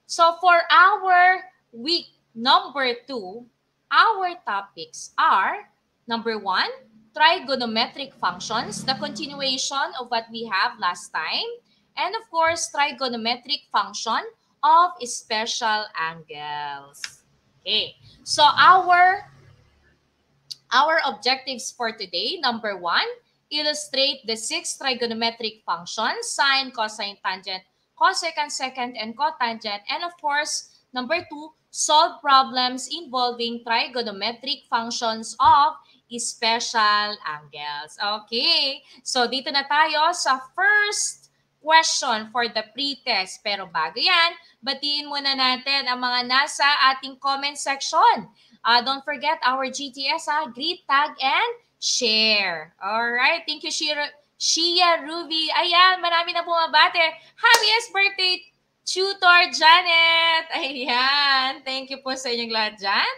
So for our week number 2, our topics are number 1, trigonometric functions, the continuation of what we have last time, and of course, trigonometric function of special angles. Okay, so our objectives for today, number 1, illustrate the 6 trigonometric functions, sine, cosine, tangent, cosecant, secant, and cotangent. And of course, number 2, solve problems involving trigonometric functions of special angles. Okay, so dito na tayo sa first question for the pre-test. Pero bago yan, batiin muna natin ang mga nasa ating comment section. Don't forget our GTS, greet, tag, and share. Alright, thank you, Shia Ruby. Ayan, marami na bumabate. Happiest birthday, Tutor Janet. Ayan, thank you po sa inyong lahat dyan.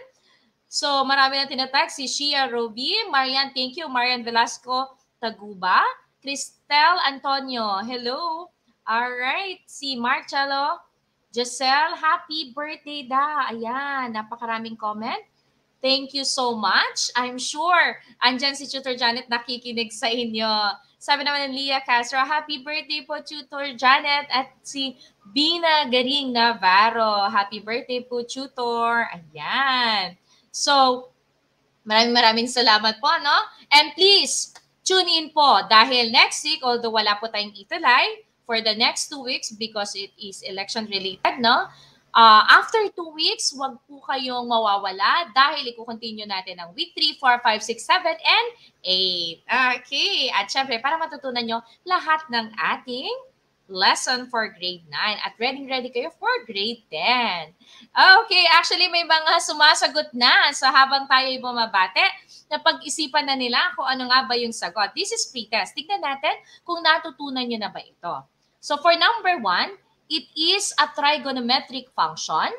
So, marami na tinatag si Shia Ruby. Marian, thank you. Marian Velasco Taguba. Cristel Antonio, hello. Alright, si Marcelo Giselle, happy birthday da. Ayan, napakaraming comment. Thank you so much. I'm sure andyan si Tutor Janet nakikinig sa inyo. Sabi naman ng Leah Castro, happy birthday po Tutor Janet. At si Bina Garing Navarro, happy birthday po Tutor. Ayan. So, maraming salamat po, no? And please, tune in po dahil next week, although wala po tayong italay, for the next 2 weeks because it is election related, no? After 2 weeks, wag po kayong mawawala dahil i-continue natin ang week 3, 4, 5, 6, 7, and 8. Okay. At syempre, para matutunan nyo lahat ng ating lesson for grade 9 at ready kayo for grade 10. Okay, actually may mga sumasagot na sa habang tayo ay bumabate na pag-isipan na nila kung ano nga ba yung sagot. This is pre-test. Tignan natin kung natutunan nyo na ba ito. So for number 1, it is a trigonometric function,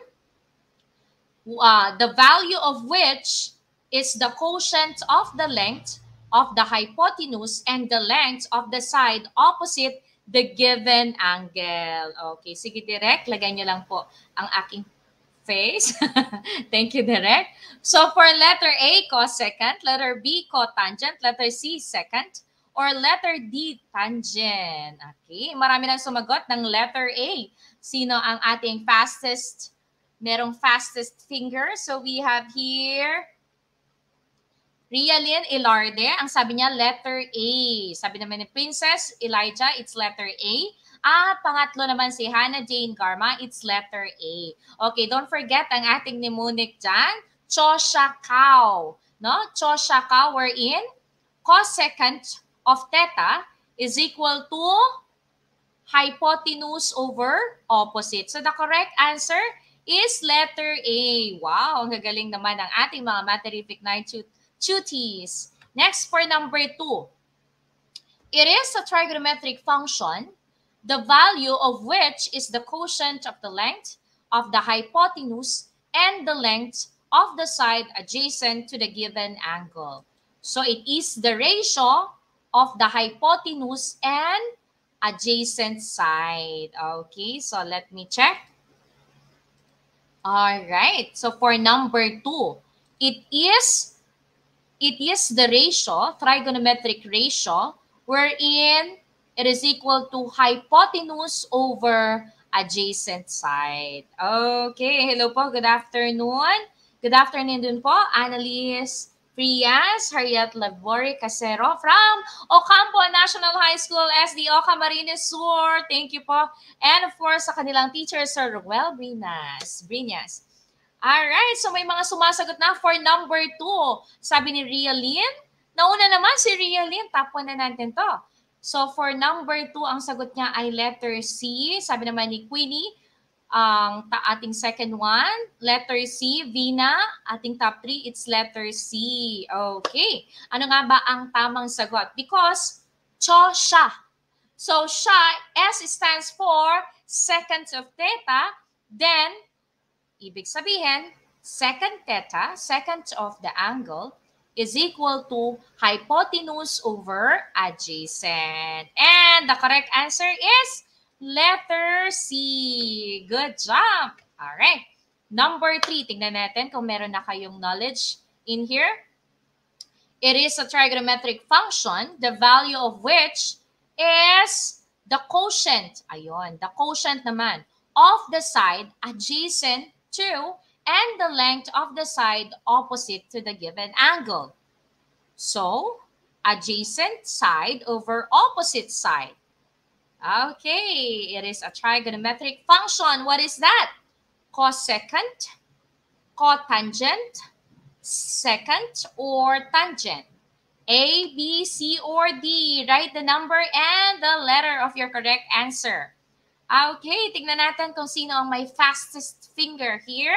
the value of which is the quotient of the length of the hypotenuse and the length of the side opposite the given angle. Okay, sige direct, lagay nyo lang po ang aking face. Thank you, direct. So for letter A, cosecant, letter B, cotangent, letter C, secant, or letter D, tangent. Okay, marami nang sumagot ng letter A. Sino ang ating fastest, merong fastest finger? So we have here Rialyn Ilarde, ang sabi niya letter A. Sabi naman ni Princess Elijah, it's letter A. At pangatlo naman si Hannah Jane Garma, it's letter A. Okay, don't forget ang ating mnemonic dyan, Choshakaw. No? Choshakaw wherein cosecant of theta is equal to hypotenuse over opposite. So the correct answer is letter A. Wow, ang gagaling naman ng ating mga Matherific 9 tuties. Next, for number 2. It is a trigonometric function, the value of which is the quotient of the length of the hypotenuse and the length of the side adjacent to the given angle. So it is the ratio of the hypotenuse and adjacent side. Okay, so let me check. All right, so for number 2, it is the ratio, trigonometric ratio, wherein it is equal to hypotenuse over adjacent side. Okay, hello po, good afternoon. Good afternoon din po, Annalise Frias, Harriet Labori Casero from Ocampo National High School, SDO Camarines Sur. Thank you po. And of course, sa kanilang teacher, Sir Ruel Brinas. Alright, so may mga sumasagot na for number 2. Sabi ni Rialyn. Nauna naman si Rialyn. Top 1 na natin to. So for number 2, ang sagot niya ay letter C. Sabi naman ni Queenie, ating second one. Letter C, Vina. Ating top 3, it's letter C. Okay. Ano nga ba ang tamang sagot? Because siya. So siya, S stands for secant of theta. Then, ibig sabihin, secant theta, secant of the angle, is equal to hypotenuse over adjacent. And the correct answer is Letter C. Good job. Alright. Number 3. Tingnan natin kung meron na kayong knowledge in here. It is a trigonometric function, the value of which is the quotient. Ayun, the quotient naman of the side adjacent to and the length of the side opposite to the given angle. So, adjacent side over opposite side. Okay, it is a trigonometric function. What is that? Cosecant, cotangent, secant, or tangent? A, B, C, or D. Write the number and the letter of your correct answer. Okay, tignan natin kung sino ang may fastest finger here.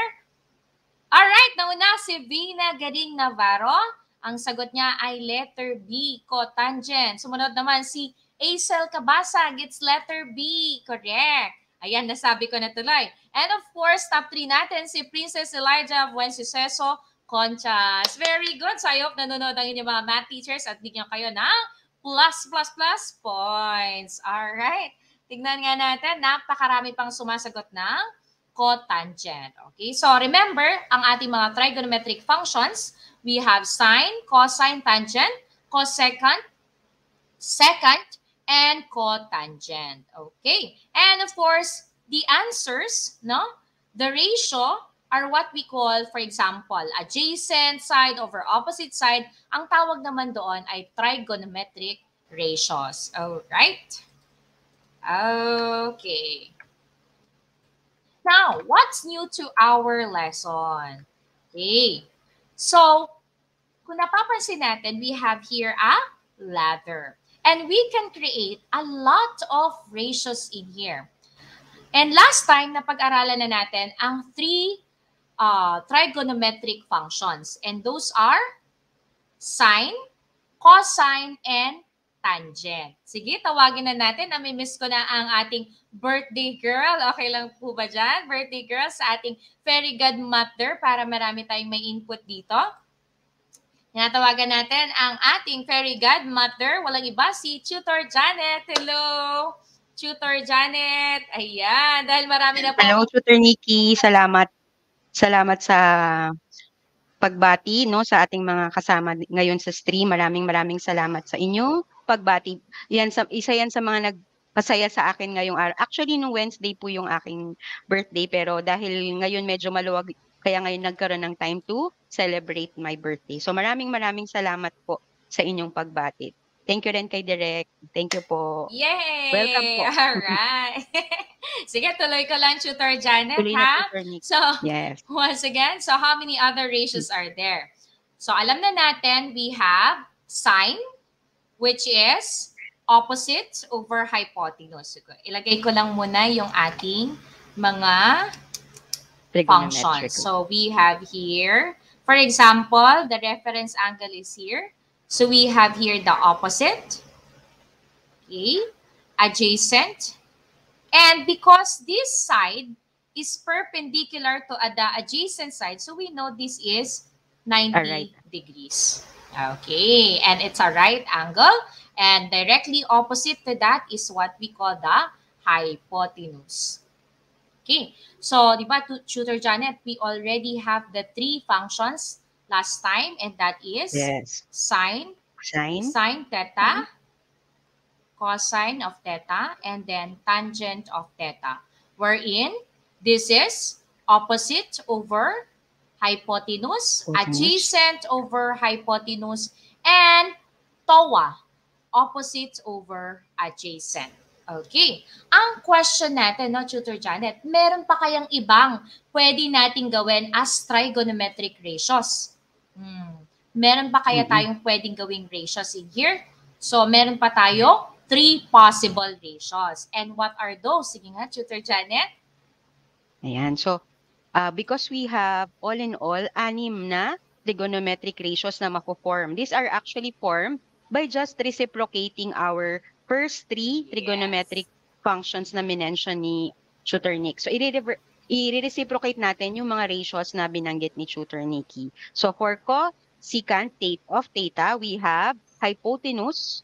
Alright, nauna si Vina Garing Navarro. Ang sagot niya ay letter B, cotangent. Sumunod naman si Acel Cabasag, it's letter B. Correct. Ayan, nasabi ko na tuloy. And of course, top 3 natin, si Princess Elijah Buensuceso Conchas. Very good. So I hope nanonood ang inyong mga math teachers at bigyan kayo ng plus points. Alright. Tignan nga natin, napakarami pang sumasagot ng cotangent. Okay, so remember, ang ating mga trigonometric functions, we have sine, cosine, tangent, cosecant, secant, and cotangent. Okay, and of course, the answers, no? The ratio are what we call, for example, adjacent side over opposite side. Ang tawag naman doon ay trigonometric ratios. Alright? Okay. Now, what's new to our lesson? Okay. So, kung napapansin natin, we have here a ladder. And we can create a lot of ratios in here. And last time, napag-aralan na natin ang 3 trigonometric functions. And those are sine, cosine, and tangent. Sige, tawagin na natin. Nami-miss ko na ang ating birthday girl. Okay lang po ba dyan? Birthday girl sa ating very good mother para marami tayong may input dito. Tinatawagan natin ang ating fairy godmother. Walang iba, si Tutor Janet. Hello, Tutor Janet. Ayan, dahil marami na po. Hello, Tutor Nikki. Salamat sa pagbati, no, sa ating mga kasama ngayon sa stream. Maraming salamat sa inyo. Pagbati. Isa yan sa mga nagpasaya sa akin ngayong araw. Actually, nung Wednesday po yung aking birthday, pero dahil ngayon medyo maluwag, kaya ngayon nagkaroon ng time to celebrate my birthday. So maraming salamat po sa inyong pagbati. Thank you rin kay Direk. Thank you po. Yay! Welcome po. Alright. Sige, tuloy ko lang, Tutor Janet, Tuloy ha? na, Tutor Nick. So, yes. Once again, so how many other ratios are there? So, alam na natin, we have sine, which is opposite over hypotenuse. Ilagay ko lang muna yung ating mga functions. So, we have here, for example, the reference angle is here. So, we have here the opposite, okay, adjacent, and because this side is perpendicular to the adjacent side, so we know this is 90 degrees. Okay, and it's a right angle, and directly opposite to that is what we call the hypotenuse. Okay, so di ba, Tutor Janet, we already have the 3 functions last time, and that is sine theta, cosine of theta, and then tangent of theta, wherein this is opposite over hypotenuse, adjacent over hypotenuse, and TOA, opposite over adjacent. Okay. Ang question natin, no, Tutor Janet, meron pa kayang ibang pwede nating gawin as trigonometric ratios? Meron pa kaya tayong pwedeng gawing ratios in here? So, meron pa tayo 3 possible ratios. And what are those? Sige nga, Tutor Janet. Ayan. So, because we have all in all 6 na trigonometric ratios na mako-form. These are actually formed by just reciprocating our first 3 trigonometric functions na minention ni Tutor Nick. So, i-reciprocate natin yung mga ratios na binanggit ni Tutor Nikki. So, for cosecant of theta, we have hypotenuse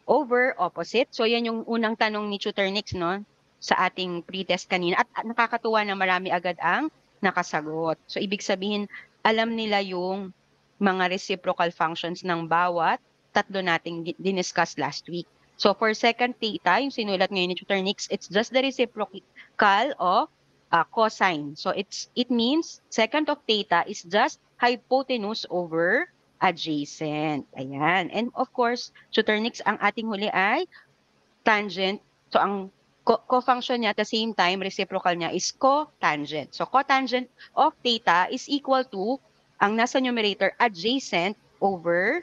over opposite. So yan yung unang tanong ni Tutor Nix, no, sa ating pretest kanina. At nakakatuwa na marami agad ang nakasagot. So ibig sabihin, alam nila yung mga reciprocal functions ng bawat tatlo nating diniscuss last week. So for second theta, yung sinulat ngayon ni Tutor Nix, it's just the reciprocal of cosine. So it means second of theta is just hypotenuse over adjacent. Ayan. And of course, Tutor Nix, ang ating huli ay tangent. So ang co-function niya at the same time, reciprocal niya is cotangent. So cotangent of theta is equal to, ang nasa numerator, adjacent over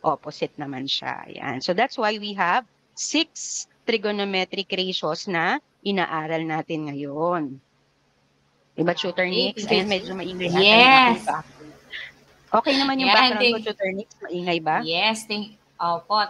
opposite naman siya. Ayan. So that's why we have 6 trigonometric ratios na inaaral natin ngayon. Diba, Tutor Nix? Ayan, medyo maingay ata yung aking Yes. background. Okay naman yung background ko, Tutor Nix? Maingay ba? Yes. Opo.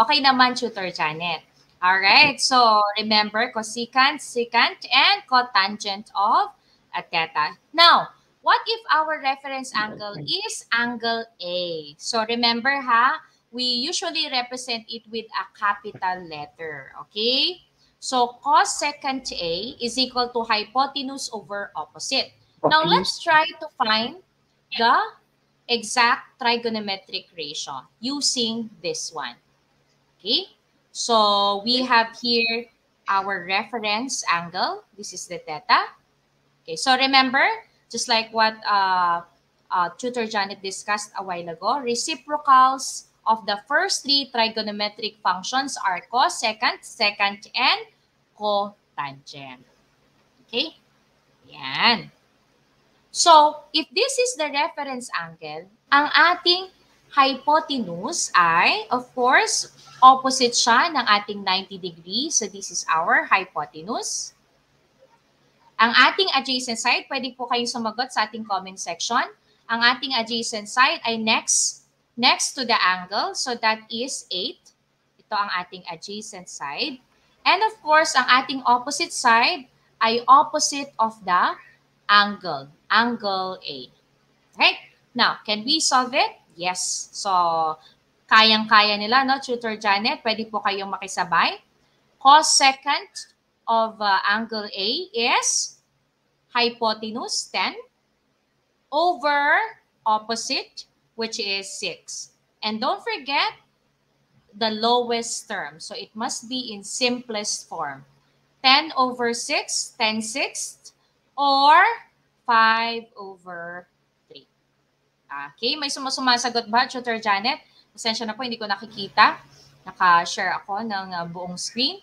Okay naman, Tutor Janet. Alright. So, remember, cosecant, secant, and cotangent of a theta. Now, what if our reference angle is angle A? So, remember ha, we usually represent it with a capital letter. Okay? So, cosecant A is equal to hypotenuse over opposite. Now, Okay. let's try to find the exact trigonometric ratio using this one. Okay? So, we have here our reference angle. This is the theta. Okay, so remember, just like what Tutor Janet discussed a while ago, reciprocals of the first 3 trigonometric functions are cosecant, secant, and cotangent. Okay? Yan. So, if this is the reference angle, ang ating hypotenuse ay, of course, opposite siya ng ating 90 degrees. So, this is our hypotenuse. Ang ating adjacent side, pwede po kayong sumagot sa ating comment section. Ang ating adjacent side ay next to the angle. So, that is 8. Ito ang ating adjacent side. And of course, ang ating opposite side ay opposite of the angle. Angle A. Right? Now, can we solve it? Yes. So, kayang-kaya nila, no? Tutor Janet, pwede po kayong makisabay. Cosecant of angle A is hypotenuse 10 over opposite, which is 6. And don't forget the lowest term. So it must be in simplest form. 10 over 6, 10 sixths, or 5 over 3. Okay, may sumasagot ba, Tutor Janet? Pasensya na po, hindi ko nakikita. Naka-share ako ng buong screen.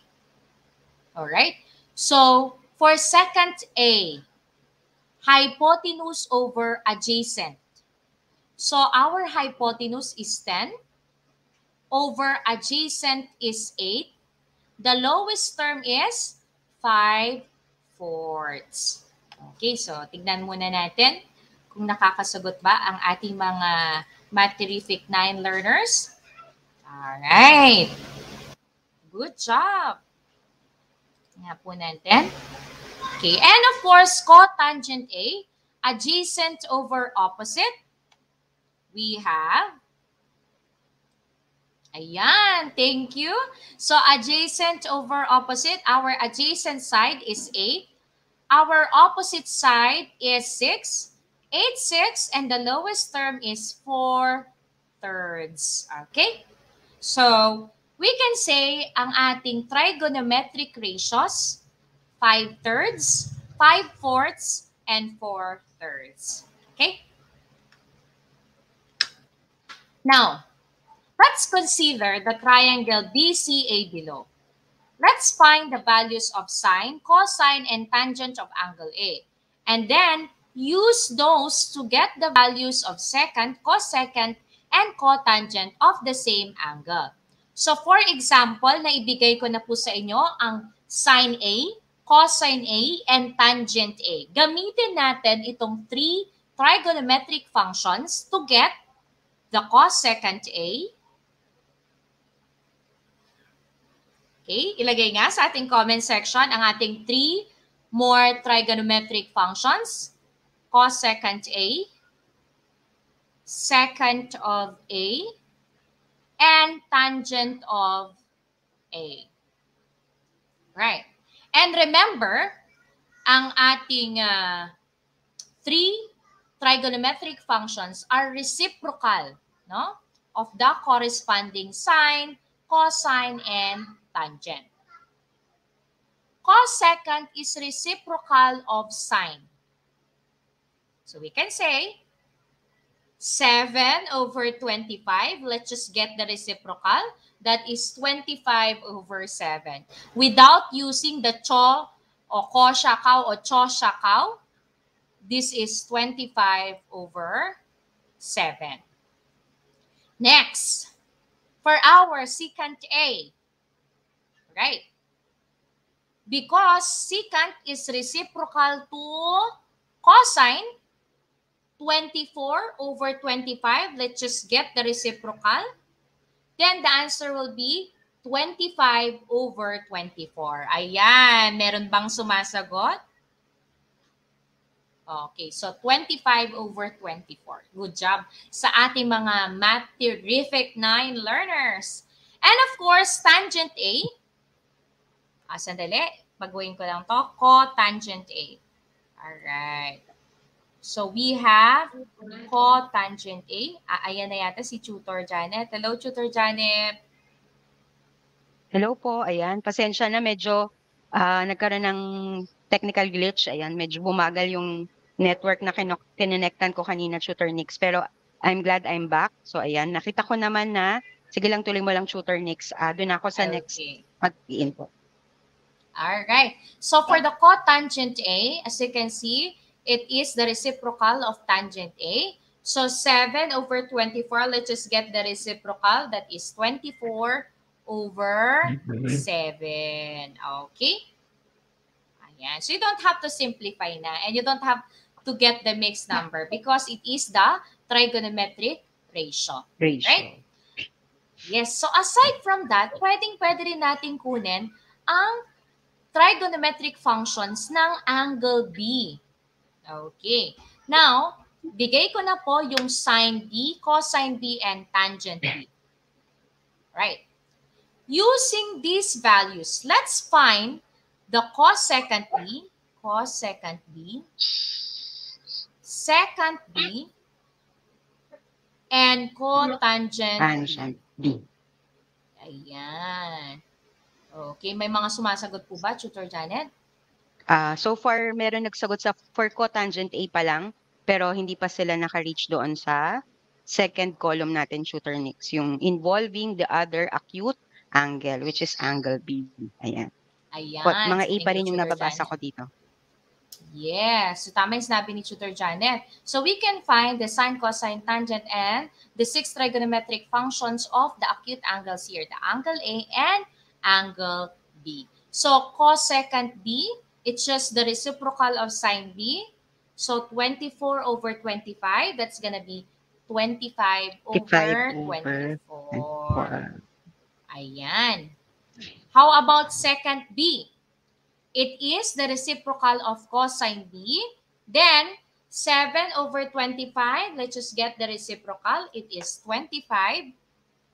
Alright. So, for secant A, hypotenuse over adjacent. So, our hypotenuse is 10. Over adjacent is 8. The lowest term is 5/4. Okay, so tignan muna natin kung nakakasagot ba ang ating mga Math-Terrific 9 learners. Alright. Good job. Nga po natin. Okay, and of course, cotangent A, adjacent over opposite. We have, ayan, thank you. So, adjacent over opposite, our adjacent side is 8. Our opposite side is 6. 8 6, and the lowest term is 4/3. Okay? So, we can say ang ating trigonometric ratios, 5/3, 5/4, and 4/3. Okay? Now, let's consider the triangle BCA below. Let's find the values of sine, cosine, and tangent of angle A. And then, use those to get the values of secant, cosecant, and cotangent of the same angle. So, for example, naibigay ko na po sa inyo ang sine A, cosine A, and tangent A. Gamitin natin itong 3 trigonometric functions to get the cosecant A. Okay, ilagay nga sa ating comment section ang ating 3 more trigonometric functions. Cosecant A, secant of A, and tangent of A. Right. And remember, ang ating three trigonometric functions are reciprocal, no, of the corresponding sine, cosine, and tangent. Cosecant is reciprocal of sine. So we can say 7 over 25. Let's just get the reciprocal. That is 25 over 7. Without using the cho o ko shakaw o cho shakaw, this is 25 over 7. Next, for our secant A, right? Because secant is reciprocal to cosine, 24 over 25. Let's just get the reciprocal. Then the answer will be 25 over 24. Ayan, meron bang sumasagot? Okay, so 25 over 24. Good job sa ating mga Math Terrific 9 learners. And of course, tangent A. Sandali, baguhin ko lang to. Cotangent A. Alright. So we have cotangent A. Ayan na yata si Tutor Janet. Hello, Tutor Janet. Hello po, ayan. Pasensya na, medyo nagkaroon ng technical glitch. Ayan, medyo bumagal yung network na kinonektan ko kanina, Tutor Nix. Pero I'm glad I'm back. So ayan, nakita ko naman na, sige lang, tuloy mo lang, Tutor Nix. Doon ako sa next mag-input. Alright. So for the cotangent A, as you can see, it is the reciprocal of tangent A. So 7 over 24, let's just get the reciprocal. That is 24 over 7. Okay? Ayan. So you don't have to simplify na and you don't have to get the mixed number because it is the trigonometric ratio. Right? Yes. So aside from that, pwede rin natin kunin ang trigonometric functions ng angle B. Okay. Now, bigay ko na po yung sine B, cosine B, and tangent B. Right. Using these values, let's find the cosecant B, secant B, and cotangent B. Ayan. Okay. May mga sumasagot po ba, Tutor Janet? So far, meron nagsagot for cotangent A pa lang, pero hindi pa sila naka-reach doon sa second column natin, Tutor Nix, yung involving the other acute angle, which is angle B. Ayan. Ayan. Mga A pa rin yung nababasa ko dito. Yes. So tama yung sinabi ni Tutor Janet. So we can find the sine, cosine, tangent, and the 6 trigonometric functions of the acute angles here, the angle A and angle B. So cosecant B, it's just the reciprocal of sine B. So 24 over 25, that's gonna be 25 over 24. Ayan. How about secant B? It is the reciprocal of cosine B. Then 7 over 25, let's just get the reciprocal. It is 25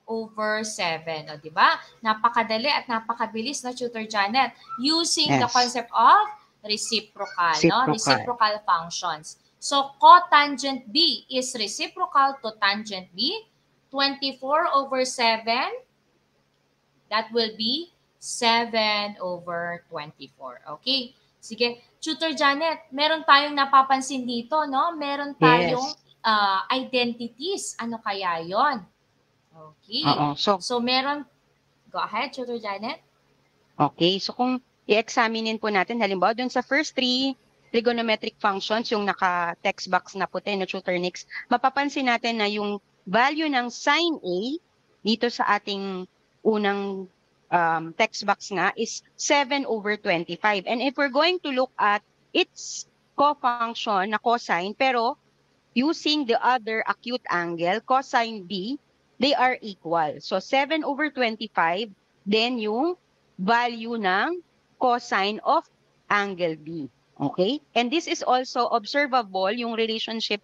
over 7. O, diba? Napakadali at napakabilis na, Tutor Janet, using the concept of reciprocal. No? Reciprocal functions. So, cotangent B is reciprocal to tangent B. 24 over 7, that will be 7 over 24. Okay? Sige. Tutor Janet, meron tayong napapansin dito, no? Meron tayong identities. Ano kaya yon? Okay. So meron, go ahead, Tutor Janet. Okay. So kung i-examinin po natin, halimbawa dun sa first 3 trigonometric functions, yung naka-text box na puti, no, Tutor Nix, mapapansin natin na yung value ng sine A dito sa ating unang text box nga is 7 over 25. And if we're going to look at its co-function na cosine, pero using the other acute angle, cosine B, they are equal. So 7 over 25, then yung value ng cosine of angle B. Okay? And this is also observable, yung relationship,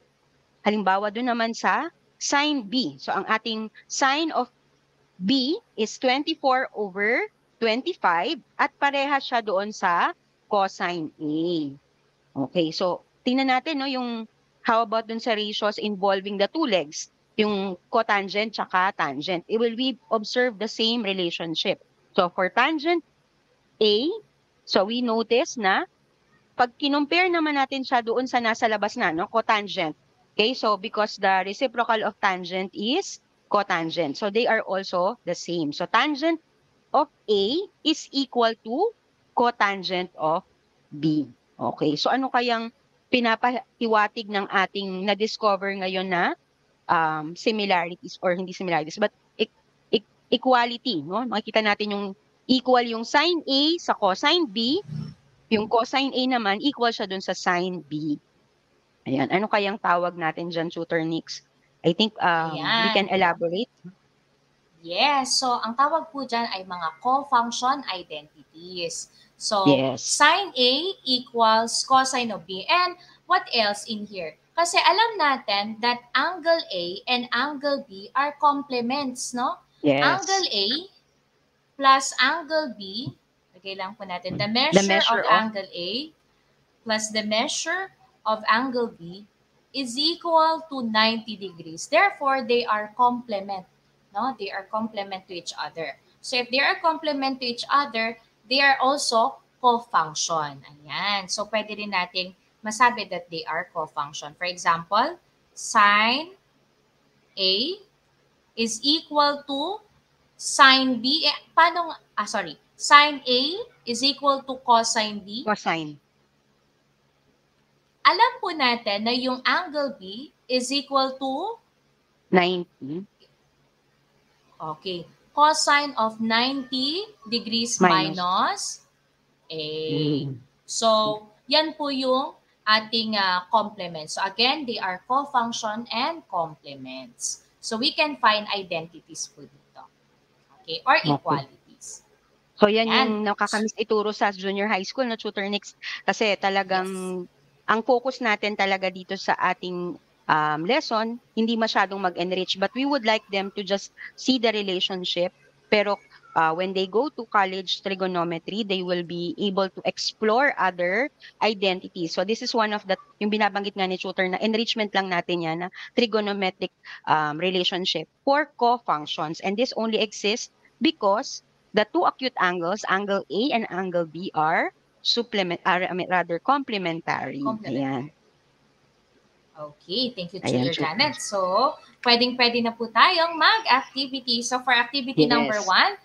halimbawa doon naman sa sine B. So ang ating sine of B is 24 over 25 at parehas siya doon sa cosine A. Okay, so tingnan natin no yung how about dun sa ratios involving the two legs, yung cotangent tsaka tangent. It will we observe the same relationship. So for tangent A, so we notice na pag kinompare naman natin siya doon sa nasa labas na, no, cotangent. Okay, so because the reciprocal of tangent is cotangent. So they are also the same. So tangent of A is equal to cotangent of B. Okay, so ano kayang pinapahiwatig ng ating na-discover ngayon na similarities or hindi similarities but equality, no? Makikita natin yung equal yung sine A sa cosine B, yung cosine A naman equal siya dun sa sine B. Ayan, ano kayang tawag natin dyan, Tutor Nix? I think we can Ayan. elaborate. Yes. So, ang tawag po dyan ay mga co-function identities. So, Yes. sine A equals cosine of B. And what else in here? Kasi alam natin that angle A and angle B are complements, no? Yes. Angle A plus angle B, lagay lang po natin, the measure of angle A plus the measure of angle B is equal to 90 degrees. Therefore, they are complement. No? They are complement to each other. So if they are complement to each other, they are also co-function. Ayan. So pwede rin nating masabi that they are co-function. For example, sine A is equal to sine B. Paano? Sorry. Sine A is equal to cosine B. Cosine. Alam po natin na yung angle B is equal to 90. Okay. Cosine of 90 degrees minus A. So, yan po yung ating complement. So, again, they are co-function and complements. So, we can find identities po dito. Okay? Or equalities. So, yan yung nakakamiss ituro sa junior high school na Tutor Nix. Kasi talagang ang focus natin talaga dito sa ating lesson, hindi masyadong mag-enrich. But we would like them to just see the relationship. Pero when they go to college trigonometry, they will be able to explore other identities. So this is one of the, yung binabanggit nga ni Tutor na enrichment lang natin yan, na trigonometric relationship for co-functions. And this only exists because the two acute angles, angle A and angle B, are complementary. Ayan. Okay, thank you, Tutor Janet. So, pwedeng-pwede na po tayong mag-activity. So, for activity number 1,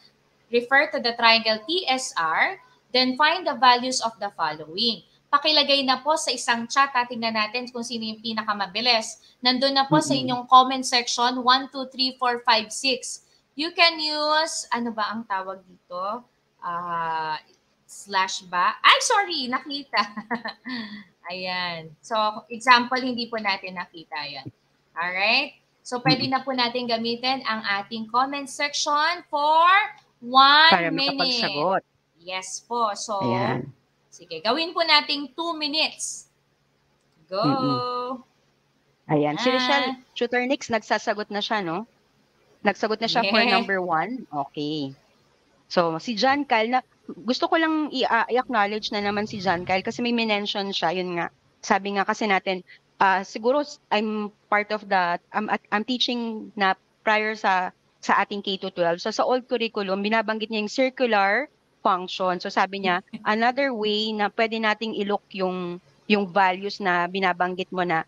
refer to the triangle TSR, then find the values of the following. Pakilagay na po sa isang chat, tingnan natin kung sino yung pinakamabilis. Nandun na po sa inyong comment section, 1, 2, 3, 4, 5, 6. You can use, ano ba ang tawag dito? Slash ba? Ay, sorry, nakita. Ayan. So, example, hindi po natin nakita yan. Alright? So, pwede na po natin gamitin ang ating comment section for 1 minute. Makapagsagot. Yes po. So, sige, gawin po nating 2 minutes. Go! Ayan. Si Richelle, Tutor Nix, nagsasagot na siya, no? Nagsagot na siya for number 1. Okay. So, si John Kyle, gusto ko lang i-acknowledge na naman si John Kyle kasi may mention siya, yun nga. Sabi nga kasi natin, siguro I'm part of the, I'm teaching na prior sa ating K-12. So sa old curriculum, binabanggit niya yung circular function. So sabi niya, another way na pwede nating i-look yung values na binabanggit mo na,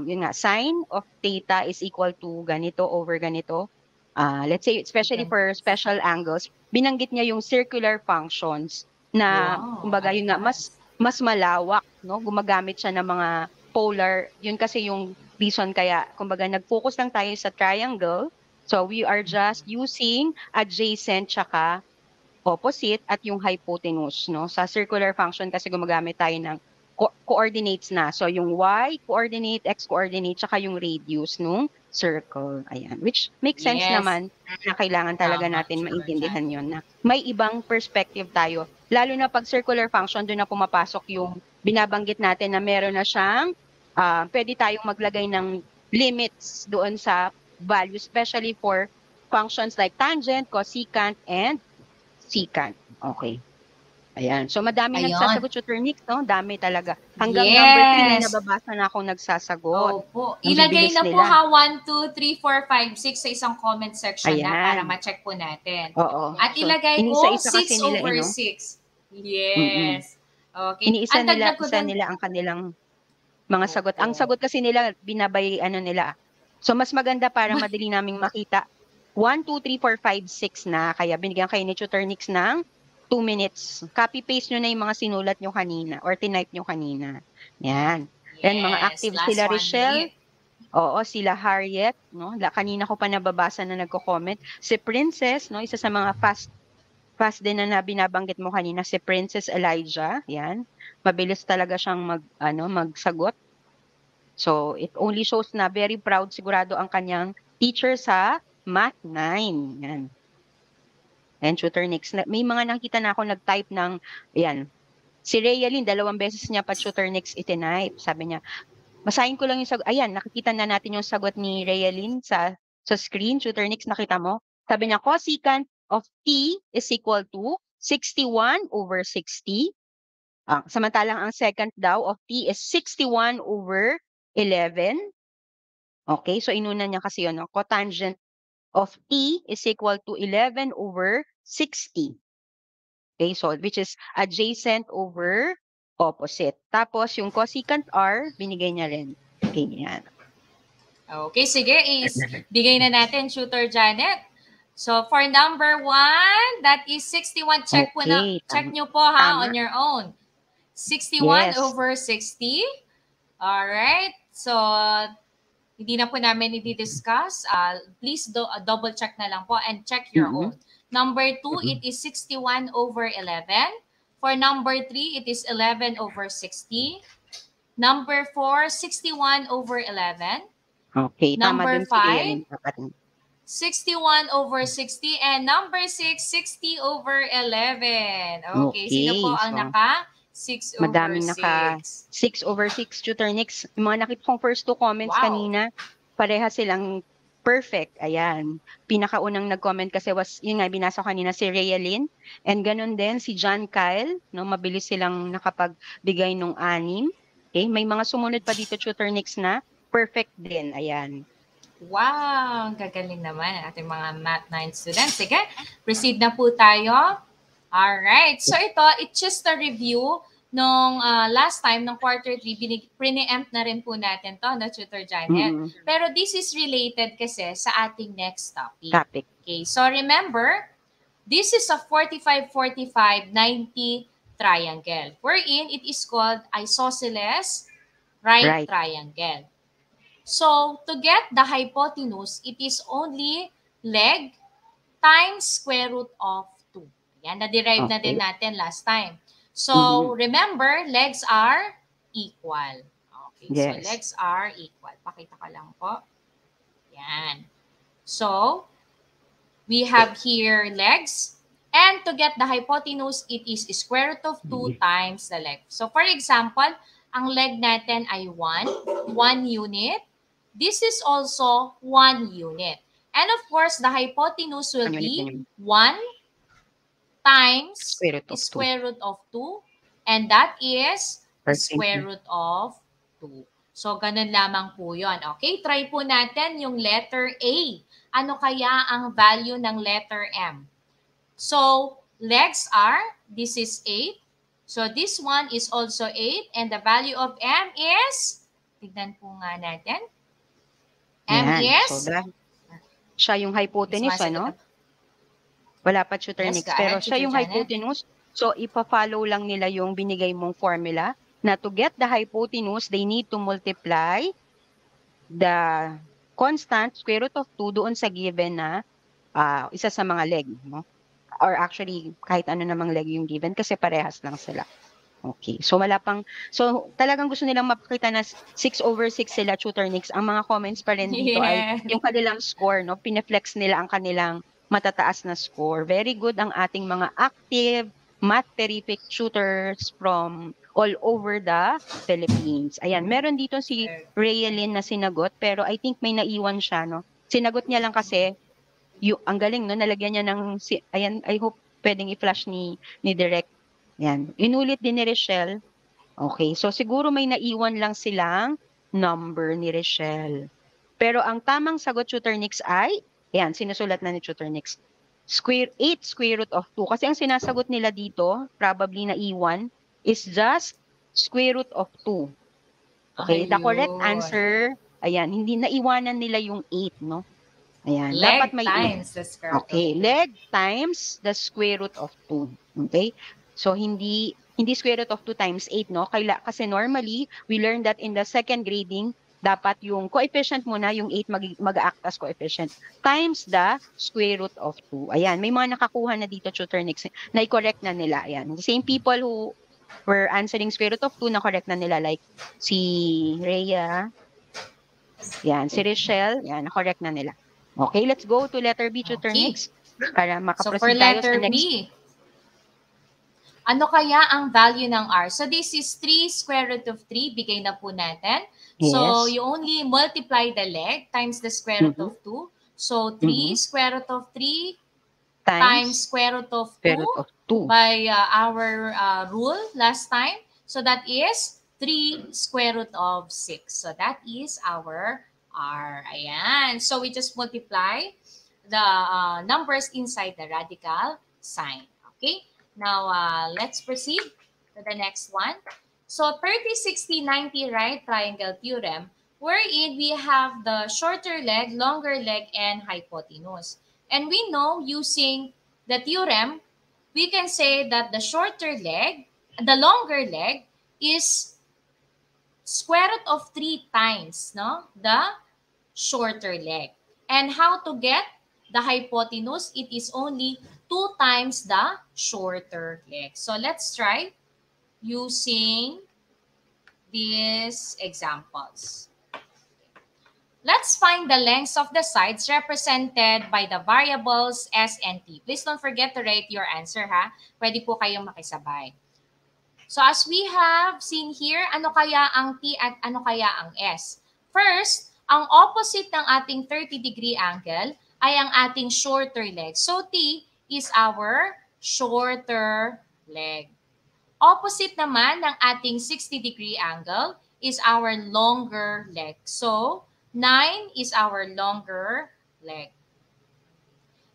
yun nga, sine of theta is equal to ganito over ganito. Let's say, especially for special angles, binanggit niya yung circular functions na, kumbaga, yun nga, mas malawak, no? Gumagamit siya ng mga polar. Yun kasi yung reason kaya, kumbaga, nag-focus lang tayo sa triangle. So, we are just using adjacent tsaka opposite at yung hypotenuse, no? Sa circular function kasi gumagamit tayo ng coordinates na. So, yung y coordinate, x coordinate, tsaka yung radius nung circle. Ayan. Which makes sense naman na kailangan talaga natin maintindihan yon na may ibang perspective tayo. Lalo na pag circular function, doon na pumapasok yung binabanggit natin na meron na siyang, pwede tayong maglagay ng limits doon sa value, especially for functions like tangent, cosecant, and Secant. Okay. Ayan. So, madami Ayun. nagsasagot, Tutor Nix, no? Dami talaga. Hanggang number 3, may Yes. nababasa na akong nagsasagot. Opo. Ang Ilagay bibilis na po nila. ha, 1, 2, 3, 4, 5, 6 sa isang comment section na para Ayan. ma-check po natin. Oo. At So, ilagay po inisa-isa 6 kasi nila, over no? 6. Yes. Okay. Iniisa Ang dagdag ko isa dun, nila ang kanilang mga sagot. Ang opo. sagot kasi nila, binabay, ano nila. So, mas maganda para madali naming makita. 1, 2, 3, 4, 5, 6 na. Kaya binigyan kayo ni Tutor Nix ng 2 minutes. Copy-paste nyo na yung mga sinulat nyo kanina or tinype nyo kanina. Yan. Yan, mga Yes. active Last sila, 1 Richelle. minute. Oo, sila Harriet, no? Kanina ko pa nababasa na nagko-comment. Si Princess, no? Isa sa mga fast din na binabanggit mo kanina, si Princess Elijah. Yan. Mabilis talaga siyang magsagot. So, it only shows na very proud sigurado ang kanyang teacher sa Math 9. Yan. And Tutor Nix, may mga nakita na ako nag-type ng, yan, si Rayalyn, 2 beses niya pa Tutor Nix itinype. Sabi niya, basahin ko lang yung sagot. Ayan, nakikita na natin yung sagot ni Rayalyn sa screen. Tutor Nix, nakita mo? Sabi niya, cosecant of t is equal to 61 over 60. Samantalang ang secant daw of t is 61 over 11. Okay, so inuna niya kasi yun. No? Cotangent of t is equal to 11 over 60. Okay, so which is adjacent over opposite. Tapos yung cosecant r, binigay niya rin. Okay, yan. Okay, sige. Bigay na natin, Tutor Janet. So, for number 1, that is 61. Check po na. Check nyo po ha, on your own. 61 over 60. Alright. So, hindi na po namin i-discuss. Please double check na lang po and check your own. Number 2, it is 61 over 11. For number 3, it is 11 over 60. Number 4, 61 over 11. Okay, number 5, 61 over 60. And number 6, 60 over 11. Okay, sino po ang naka 6 over 6? Madaming naka 6 over 6, Tutor Nix. Yung mga nakita kong first 2 comments kanina, pareha silang perfect. Ayan. Pinakaunang nag-comment kasi was, yun nga, binasa ko kanina si Rayalyn. And ganun din si John Kyle. No, mabilis silang nakapagbigay nung 6. Okay, may mga sumunod pa dito, Tutor Nix, na perfect din. Ayan. Wow, gagaling naman ang ating mga Math 9 students. Sige, proceed na po tayo. Alright, so ito, it's just a review nung last time, nung quarter 3, pre-empt na rin po natin to, no, Tutor Janet. Pero this is related kasi sa ating next topic. Okay, so remember, this is a 45-45-90 triangle, wherein it is called isosceles right triangle. So, to get the hypotenuse, it is only leg times square root of 2. Yan, na-derive na din natin last time. So, remember, legs are equal. Okay, so legs are equal. Pakita ka lang po. Yan. So, we have here legs. And to get the hypotenuse, it is square root of 2 times the leg. So, for example, ang leg natin ay 1 unit. This is also 1 unit. And of course, the hypotenuse will be 1 times square root of 2. And that is square root of 2. So, ganun lamang po yun. Okay, try po natin yung letter A. Ano kaya ang value ng letter M? So, legs are, this is 8. So, this one is also 8. And the value of M is, tignan po nga natin. M is? So, siya yung hypotenuse, ano? Wala pa, Tutor Nix. Pero siya yung hypotenuse. So, ipa-follow lang nila yung binigay mong formula na to get the hypotenuse, they need to multiply the constant square root of 2 doon sa given na isa sa mga leg. No? Or actually, kahit ano namang leg yung given kasi parehas lang sila. Okay. So, so, talagang gusto nilang mapakita na 6 over 6 sila, Tutor Nix. Ang mga comments pa rin dito ay yung kanilang score, no? Pineflex nila ang kanilang matataas na score. Very good ang ating mga active, math-terrific tutors from all over the Philippines. Ayan, meron dito si Rayalyn na sinagot, pero I think may naiwan siya, no? Sinagot niya lang kasi, ang galing, no? Nalagyan niya ng, ayan, I hope pwedeng i-flash ni Direk. Yan. Inulit din ni Richelle. Okay, so siguro may naiwan lang silang number ni Richelle. Pero ang tamang sagot, Tutor Nix, ay, yan, sinusulat na ni Tutor Nix. 8 square root of 2. Kasi ang sinasagot nila dito, probably naiwan, is just square root of 2. Okay, the correct Ayun. answer, ayan, hindi naiwanan nila yung 8, no? Ayan, Leg dapat may 8. times the square root Okay, of 2. leg times the square root of 2. Okay? So hindi square root of 2 times 8, no? Kasi normally, we learned that in the second grading, dapat yung coefficient muna, yung 8 mag-act as coefficient, times the square root of 2. Ayan, may mga nakakuha na dito, Tutor Nix, na i-correct na nila. Ayan, the same people who were answering square root of 2, na-correct na nila, like si Rhea, yan, si Richelle, yan, na-correct na nila. Okay, let's go to letter B, Tutor Nix, para So for makaproceed tayo sa letter next. B, ano kaya ang value ng R? So this is 3 square root of 3. Bigay na po natin. So Yes. you only multiply the leg times the square root of 2. So 3 square root of 3 times square root of 2 by our rule last time. So that is 3 square root of 6. So that is our R. Ayan. So we just multiply the numbers inside the radical sign. Okay? Now, let's proceed to the next one. So 30, 60, 90 right triangle theorem, wherein we have the shorter leg, longer leg, and hypotenuse. And we know using the theorem, we can say that the shorter leg, the longer leg is square root of 3 times, no? The shorter leg. And how to get the hypotenuse? It is only 2 times the shorter leg. So let's try using these examples. Let's find the lengths of the sides represented by the variables S and T. Please don't forget to write your answer, ha? Pwede po kayong makisabay. So as we have seen here, ano kaya ang T at ano kaya ang S? First, ang opposite ng ating 30-degree angle ay ang ating shorter leg. So T is our shorter leg. Opposite naman ng ating 60-degree angle is our longer leg. So 9 is our longer leg.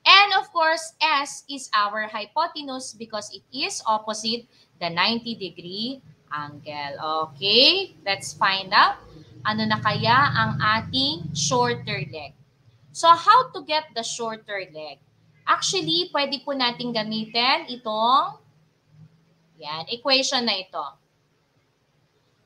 And of course, S is our hypotenuse because it is opposite the 90-degree angle. Okay, let's find out ano na kaya ang ating shorter leg. So how to get the shorter leg? Actually, pwede po natin gamitin itong equation na ito.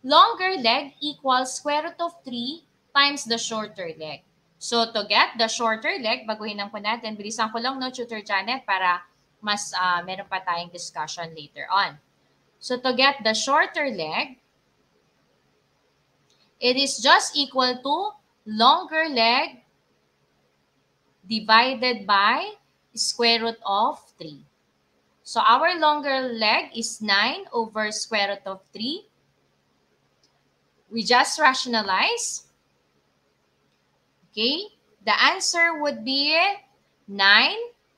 Longer leg equals square root of 3 times the shorter leg. So to get the shorter leg, baguhin lang po natin. Bilisan ko lang, no, Tutor Janet, para mas meron pa tayong discussion later on. So to get the shorter leg, it is just equal to longer leg divided by square root of 3. So our longer leg is 9 over square root of 3. We just rationalize. Okay, the answer would be 9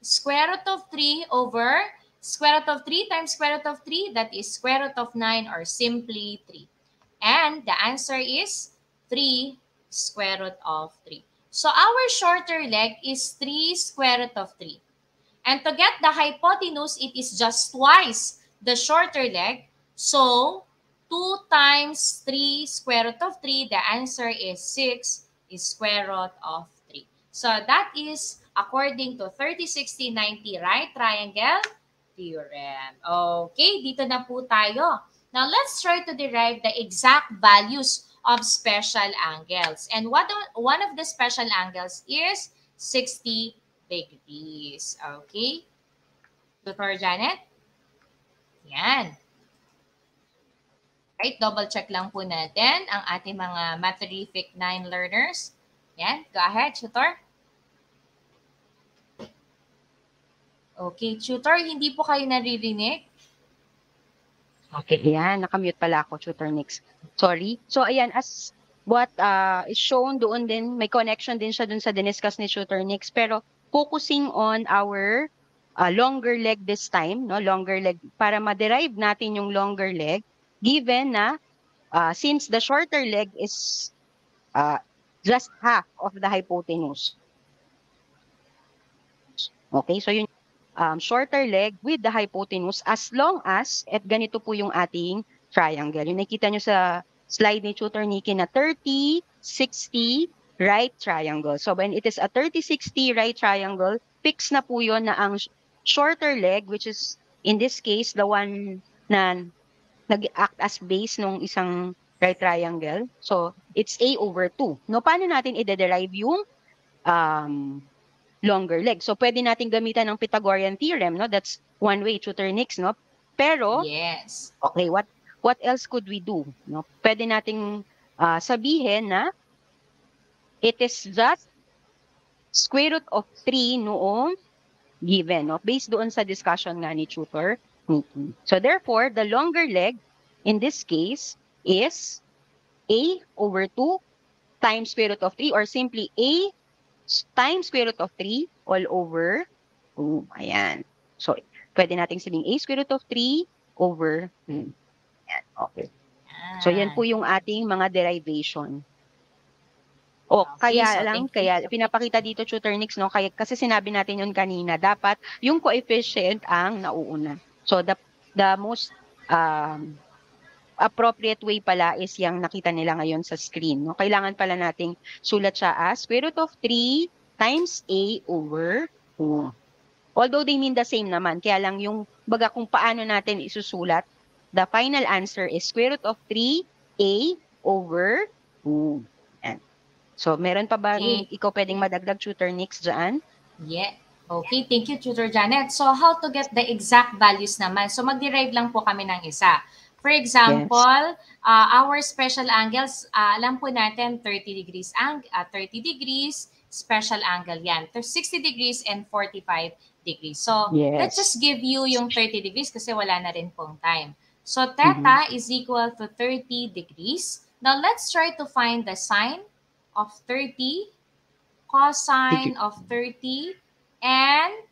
square root of 3 over square root of 3 times square root of 3. That is square root of 9 or simply 3. And the answer is 3 square root of 3. So our shorter leg is 3 square root of 3. And to get the hypotenuse, it is just twice the shorter leg. So 2 times 3 square root of 3, the answer is 6 is square root of 3. So that is according to 30, 60, 90 right triangle theorem. Okay, dito na po tayo. Now let's try to derive the exact values of special angles. And one of the special angles is 60 degrees. Okay? Tutor Janet? Yan. Right, double check lang po natin ang ating mga Matherific 9 learners. Yan, go ahead, Tutor. Okay, Tutor, hindi po kayo naririnig. Okay, yan, nakamute pala ako, Tutor Nix. Sorry. So ayan, as what is shown doon din, may connection din siya dun sa diniscuss ni Tutor Nix, pero focusing on our longer leg this time, no? Longer leg, para ma-derive natin yung longer leg, given na since the shorter leg is just half of the hypotenuse. Okay, so yun, shorter leg with the hypotenuse as long as, at ganito po yung ating triangle. Yung nakita nyo sa slide ni Tutor Nikki na 30, 60, right triangle. So when it is a 30-60 right triangle, fix na po yun na ang shorter leg, which is in this case, the one na nag-act as base nung isang right triangle. So it's A over 2. No, paano natin i-derive yung longer leg? So pwede natin gamitan ng Pythagorean theorem, no? That's one way, Tutor Nix, no? Pero, Yes. okay, what else could we do? No? Pwede nating sabihin na it is just square root of 3 noong given, no? Based doon sa discussion nga ni Tutor Nikki. So therefore, the longer leg in this case is A over 2 times square root of 3, or simply A times square root of 3 all over 2. Ayan. So, pwede nating sabihin A square root of 3 over 2. Ayan. Okay. So, yan po yung ating mga derivation. Okay, kaya so lang, thank you. kaya pinapakita dito, Tutor Nix, no? Kasi sinabi natin yun kanina, dapat yung coefficient ang nauuna. So, the most appropriate way pala is yung nakita nila ngayon sa screen. No? Kailangan pala nating sulat siya as square root of 3 times A over 2. Although they mean the same naman, kaya lang yung baga kung paano natin isusulat, the final answer is square root of 3A over 2. Yan. So, meron pa ba ikaw pwedeng madagdag, Tutor Nix, dyan? Yeah. Okay, thank you, Tutor Janet. So, how to get the exact values naman? So, mag-derive lang po kami ng isa. For example, our special angles, alam po natin 30 degrees, 30 degrees, special angle yan. 60 degrees and 45 degrees. So, let's just give you yung 30 degrees kasi wala na rin pong time. So, theta is equal to 30 degrees. Now, let's try to find the sine of 30, cosine of 30, and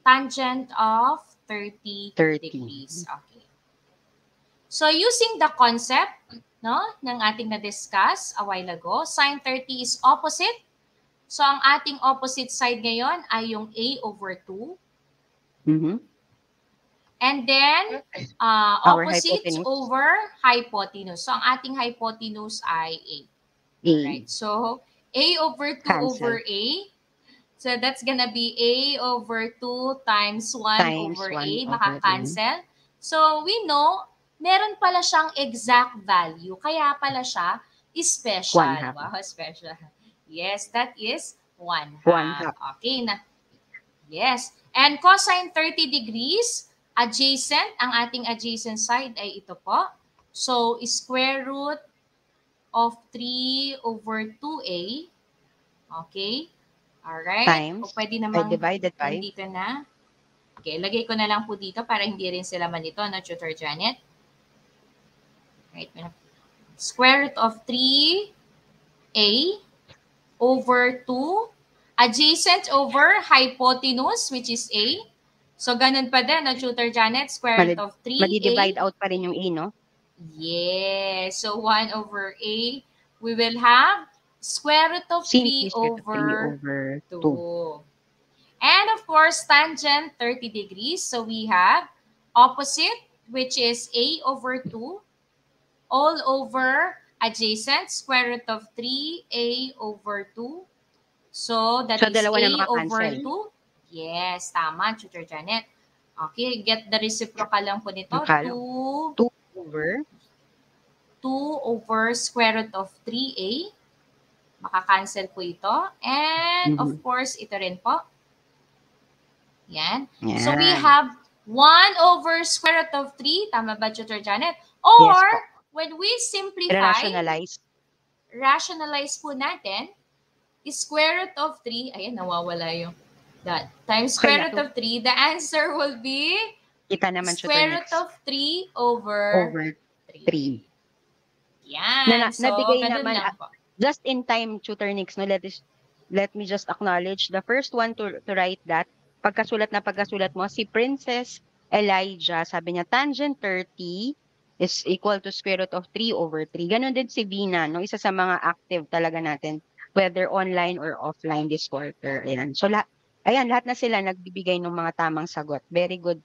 tangent of 30 degrees. Okay. So, using the concept, no, ng ating na-discuss a while ago, sine 30 is opposite. So, ang ating opposite side ngayon ay yung A over 2. And then, opposite over hypotenuse. So, ang ating hypotenuse ay A. Alright, so A over 2 over A. So, that's gonna be A over 2 times 1 over A. Maka-cancel. So, we know, meron pala siyang exact value. Kaya pala siya special. Wow, special. Yes, that is 1/2. Okay na. Yes. And cosine 30 degrees, adjacent, ang ating adjacent side ay ito po. So, square root of 3 over 2A. Okay? Alright. Times, o pwede namang divided by. Dito na. Okay, lagay ko na lang po dito para hindi rin sila manito, no, Tutor Janet? Right. Square root of 3A over 2. Adjacent over hypotenuse, which is A. So, ganun pa din, no, Tutor Janet? Square root of 3A. Madi-divide out pa rin yung A, no? Yes. So, 1 over A. We will have square root of 3 over 2. And, of course, tangent 30 degrees. So, we have opposite, which is A over 2, all over adjacent, square root of 3A over 2. So, that is A over 2. Yes, tama, Tutor Janet. Okay, get the reciprocal lang po nito. 2 over square root of 3A. Maka-cancel po ito. And, of course, ito rin po. Yan. So, we have 1 over square root of 3. Tama ba, Tutor Janet? Or, when we simplify, rationalize po natin, square root of 3, ayan, nawawala yung that, times square root of 3, the answer will be square root of 3 over 3. Yan. So, nabigay naman, just in time, Tutor Nix, no, let me just acknowledge the first one to write that pagkasulat mo, si Princess Elijah, sabi niya, tangent 30 is equal to square root of 3/3. Ganon din si Vina, no? Isa sa mga active talaga natin, whether online or offline this quarter. Ayan. So, lahat na sila nagbibigay ng mga tamang sagot. Very good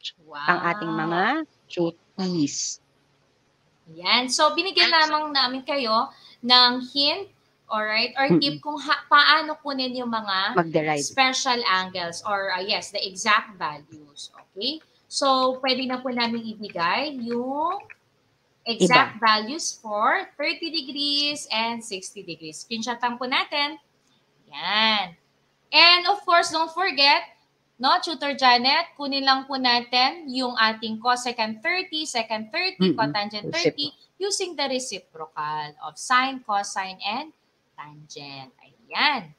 ang ating Wow. mga cuties. Yan. So, binigyan lamang namin kayo ng hint, alright, or tip kung paano kunin yung mga Mag-derive. special angles or yes, the exact values. Okay? So, pwede na po namin ibigay yung exact values for 30 degrees and 60 degrees. Screenshotan po natin. Yan. And of course, don't forget, no, Tutor Janet, kunin lang po natin yung ating cosecant 30, secant 30, cotangent 30 using the reciprocal of sine, cosine, and tangent. Ayan.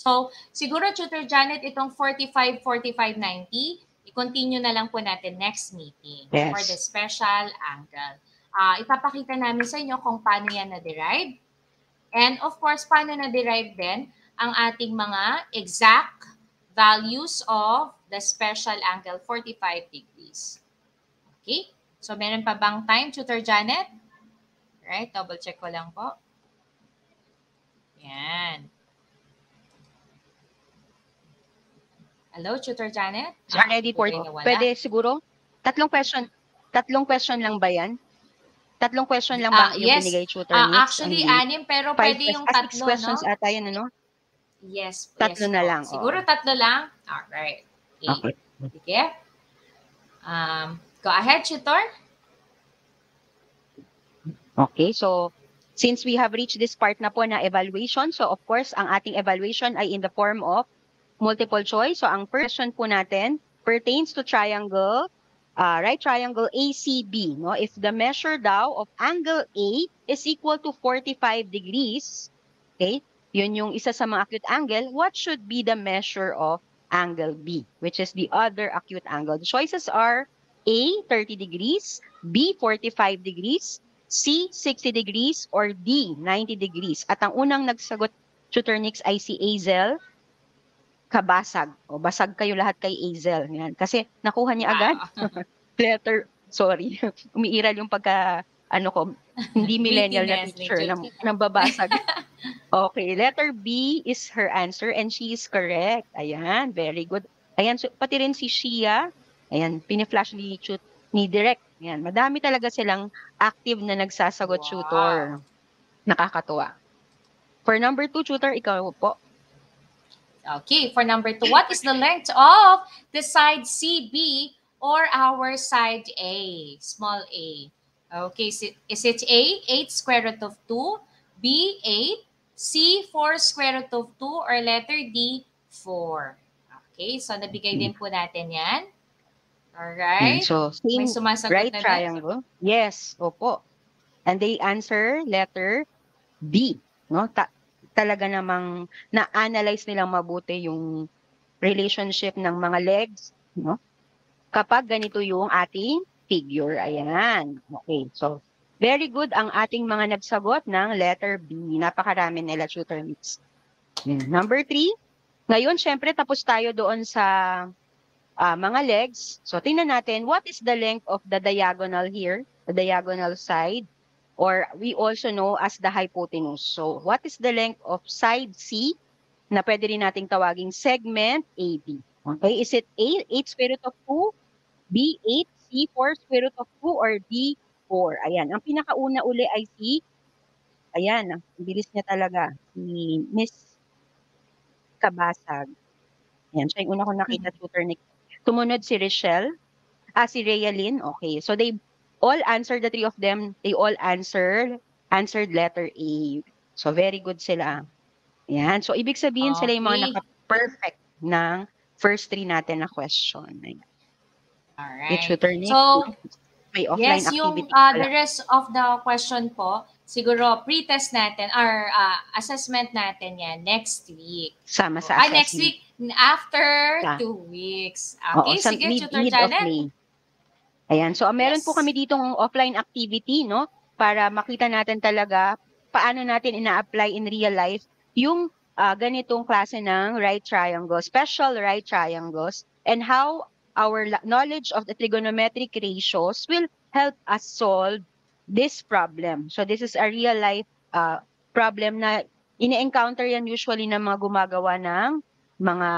So, siguro Tutor Janet, itong 45, 45, 90, i-continue na lang po natin next meeting for the special angle. Ipapakita namin sa inyo kung paano yan na-derive. And of course, paano na-derive din ang ating mga exact values of the special angle 45 degrees. Okay? So, meron pa bang time, Tutor Janet? Right, double check ko lang po. Yan. Hello, Tutor Janet? Ready for pwede siguro? Tatlong question lang ba yan? Tatlong question lang ba yung binigay, Tutor Nix? Actually, 6, pero pwede yung 3, 6 questions no? ata yan, ano? Yes. Tatlo na lang. Siguro 3 lang? Alright. Okay. Sige. Go ahead, Tutor. Okay, so since we have reached this part na po na evaluation, so of course, ang ating evaluation ay in the form of multiple choice. So ang first question po natin pertains to triangle, right triangle ACB. No? If the measure daw of angle A is equal to 45 degrees, okay, yun yung isa sa mga acute angle, what should be the measure of angle B, which is the other acute angle? The choices are A, 30 degrees, B, 45 degrees, C, 60 degrees, or D, 90 degrees. At ang unang nagsagot, Tutor Nix, ay si Azel Kabasag. O, basag kayo lahat kay Azel. Yan. Kasi nakuha niya agad. Letter, sorry, umiiral yung pagka, hindi millennial na teacher, nang babasag. Okay, letter B is her answer and she is correct. Ayan, very good. Ayan, so, pati rin si Shia, ayan, piniflash ni Direct. Ayan, madami talaga silang active na nagsasagot, Tutor. Nakakatuwa. For number 2, Tutor, ikaw po. Okay, for number 2, what is the length of the side CB or our side A, small a? Okay, is it A, 8 square root of 2, B, 8, C, 4 square root of 2, or letter D, 4? Okay, so nabigay din po natin yan. Alright. So, same right triangle. Yes, opo. And they answer letter B. No? Talaga namang na-analyze nilang mabuti yung relationship ng mga legs, no? Kapag ganito yung ating figure. Ayan. Okay. So, very good ang ating mga nagsagot ng letter B. Napakarami nila, Tutor Mix. Number 3. Ngayon, syempre, tapos tayo doon sa mga legs. So, tingnan natin, what is the length of the diagonal here? The diagonal side? Or we also know as the hypotenuse. So, what is the length of side C na pwede rin nating tawaging segment AB? Okay, is it A, 8 square root of 2, B, 8, C, 4 square root of 2, or D, 4? Ayan, ang pinakauna uli ay si, ayan, ang bilis niya talaga, si Miss Kabasag. Ayan, siya yung una ko nakita, Tutor Nick. Tumunod si Richelle, si Realyn, okay. So, they all answered, the 3 of them, they all answered letter A. So, very good sila. Ayan. So, ibig sabihin sila yung mga naka-perfect ng first 3 natin na question. Ayan. Alright. Nick, so, may offline yes, activity. The rest of the question po, siguro pre-test natin or assessment natin yan next week. Sama sa assessment. Next week, after 2 weeks. Okay, sige, Tutor Janet. Ayan, so meron po kami ditong offline activity, no? Para makita natin talaga paano natin ina-apply in real life yung ganitong klase ng right triangle, special right triangles, and how our knowledge of the trigonometric ratios will help us solve this problem. So this is a real life problem na ini-encounter yan usually ng mga gumagawa ng mga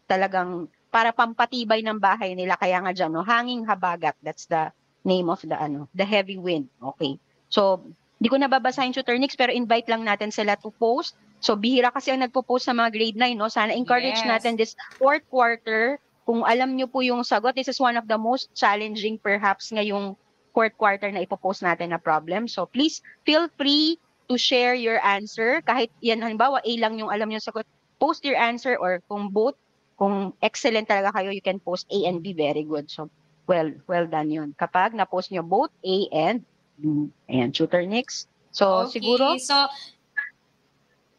talagang para pampatibay ng bahay nila. Kaya nga dyan, no, hanging habagat. That's the name of the heavy wind. Okay. So, di ko nababasahin tutor Nix, pero invite lang natin sila to post. So, bihira kasi ang nagpo-post sa mga grade 9, no? Sana encourage natin this fourth quarter. Kung alam nyo po yung sagot, this is one of the most challenging perhaps ngayong fourth quarter na ipopost natin na problem. So, please feel free to share your answer. Kahit yan, halimbawa, A lang yung alam nyo sagot, post your answer, or kung both, kung excellent talaga kayo, you can post A and B, very good. So, well done yun. Kapag na-post nyo both A and B. Ayan, tutor Nix. So, Okay. siguro, So,